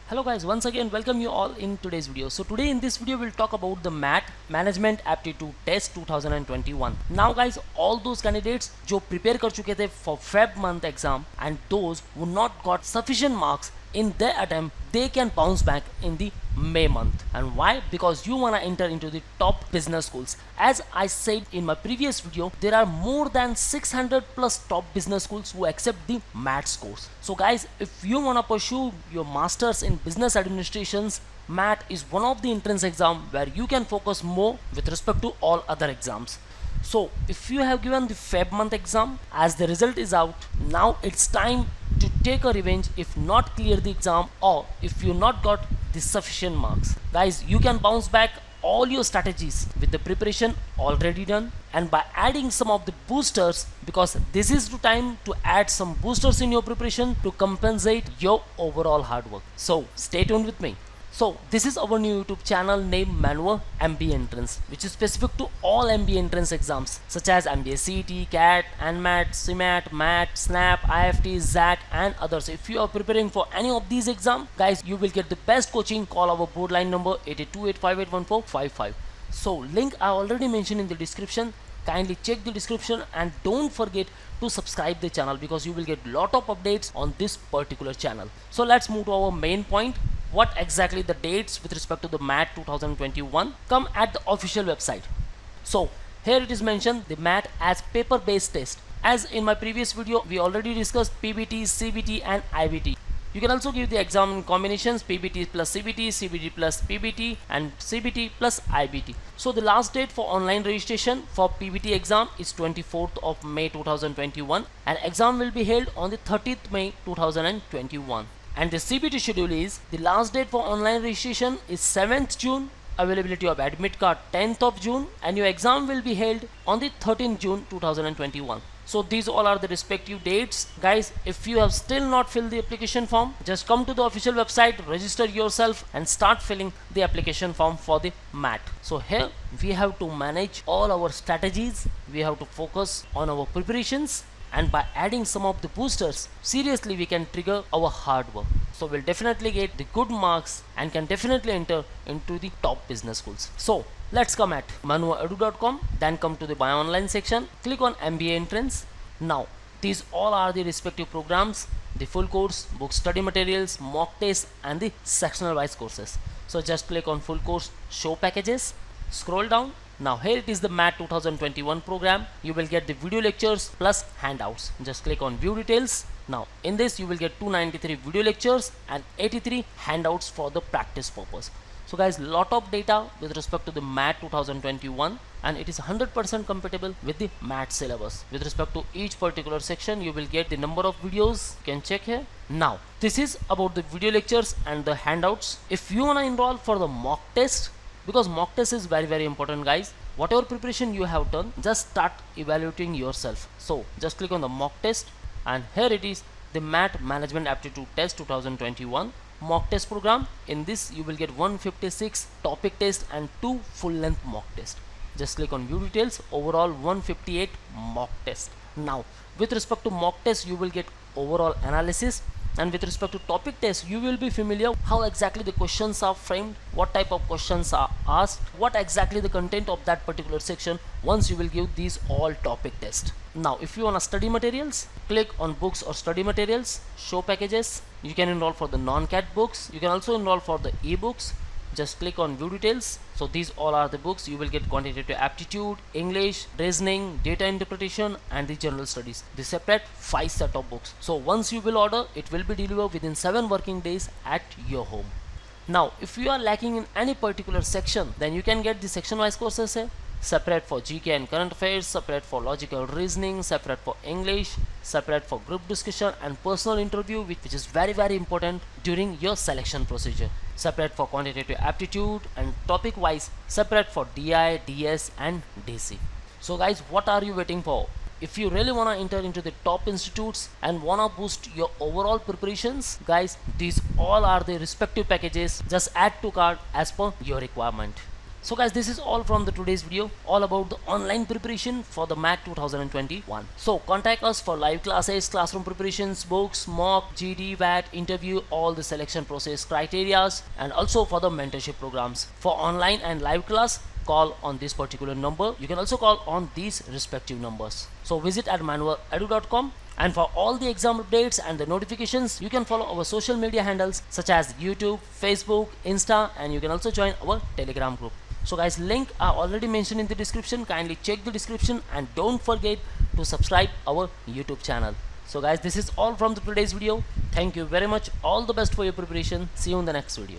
Hello guys, once again welcome you all in today's video. So today in this video we'll talk about the MAT Management Aptitude Test 2021. Now guys, all those candidates जो prepare कर चुके थे for Feb month exam and those who not got sufficient marks in their attempt, they can bounce back in the May month. And why? Because you wanna enter into the top business schools. As I said in my previous video, there are more than 600 plus top business schools who accept the MAT scores. So guys, if you wanna pursue your masters in business administrations, MAT is one of the entrance exam where you can focus more with respect to all other exams. So if you have given the Feb month exam, as the result is out, now it's time to take a revenge if not clear the exam or if you not got the sufficient marks. Guys, you can bounce back all your strategies with the preparation already done and by adding some of the boosters, because this is the time to add some boosters in your preparation to compensate your overall hard work. So stay tuned with me. So this is our new YouTube channel named Manua MBA Entrance, which is specific to all MBA entrance exams such as MBA CET, CAT, ANMAT, CMAT, MAT, SNAP, IFT, ZAC and others. If you are preparing for any of these exams, guys, you will get the best coaching. Call our board line number 8285814555. So link I already mentioned in the description. Kindly check the description and don't forget to subscribe the channel because you will get lot of updates on this particular channel. So let's move to our main point. What exactly the dates with respect to the MAT 2021 come at the official website. So here it is mentioned the MAT as paper based test. As in my previous video we already discussed PBT, CBT and IBT. You can also give the exam in combinations PBT plus CBT, CBT plus PBT and CBT plus IBT. So the last date for online registration for PBT exam is 24th of May 2021 and exam will be held on the 30th May 2021. And the CBT schedule is the last date for online registration is 7th June, availability of admit card 10th of June and your exam will be held on the 13th June 2021. So these all are the respective dates. Guys, if you have still not filled the application form, just come to the official website, register yourself and start filling the application form for the MAT. So here we have to manage all our strategies, we have to focus on our preparations and by adding some of the boosters, seriously we can trigger our hard work. So we'll definitely get the good marks and can definitely enter into the top business schools. So let's come at manuaedu.com, then come to the buy online section, click on MBA entrance. Now these all are the respective programs, the full course, book study materials, mock tests and the sectional wise courses. So just click on full course show packages, scroll down. Now here it is the MAT 2021 program. You will get the video lectures plus handouts. Just click on view details. Now in this you will get 293 video lectures and 83 handouts for the practice purpose. So guys, lot of data with respect to the MAT 2021 and it is 100% compatible with the MAT syllabus. With respect to each particular section you will get the number of videos, you can check here. Now this is about the video lectures and the handouts. If you wanna enroll for the mock test, because mock test is very important guys, whatever preparation you have done, just start evaluating yourself. So just click on the mock test and here it is the MAT Management Aptitude Test 2021 mock test program. In this you will get 156 topic test and 2 full length mock test. Just click on view details, overall 158 mock test. Now with respect to mock test you will get overall analysis, and with respect to topic test you will be familiar how exactly the questions are framed, what type of questions are asked, what exactly the content of that particular section once you will give these all topic test. Now if you want to study materials, click on books or study materials, show packages. You can enroll for the non-CAT books, you can also enroll for the e-books. Just click on view details. So these all are the books. You will get quantitative aptitude, English, reasoning, data interpretation and the general studies, the separate 5 set of books. So once you will order, it will be delivered within 7 working days at your home. Now if you are lacking in any particular section, then you can get the section wise courses here, separate for GK and current affairs, separate for logical reasoning, separate for English, separate for group discussion and personal interview, which is very important during your selection procedure, separate for quantitative aptitude and topic wise separate for DI, DS and DC. So guys, what are you waiting for? If you really want to enter into the top institutes and want to boost your overall preparations, guys, these all are the respective packages. Just add to cart as per your requirement. So guys, this is all from the today's video, all about the online preparation for the MAT 2021. So contact us for live classes, classroom preparations, books, mock, GD, VAT, interview, all the selection process criterias, and also for the mentorship programs. For online and live class, call on this particular number. You can also call on these respective numbers. So visit at manualedu.com. And for all the exam updates and the notifications, you can follow our social media handles such as YouTube, Facebook, Insta, and you can also join our Telegram group. So guys, link are already mentioned in the description. Kindly check the description and don't forget to subscribe our YouTube channel. So guys, this is all from the today's video. Thank you very much. All the best for your preparation. See you in the next video.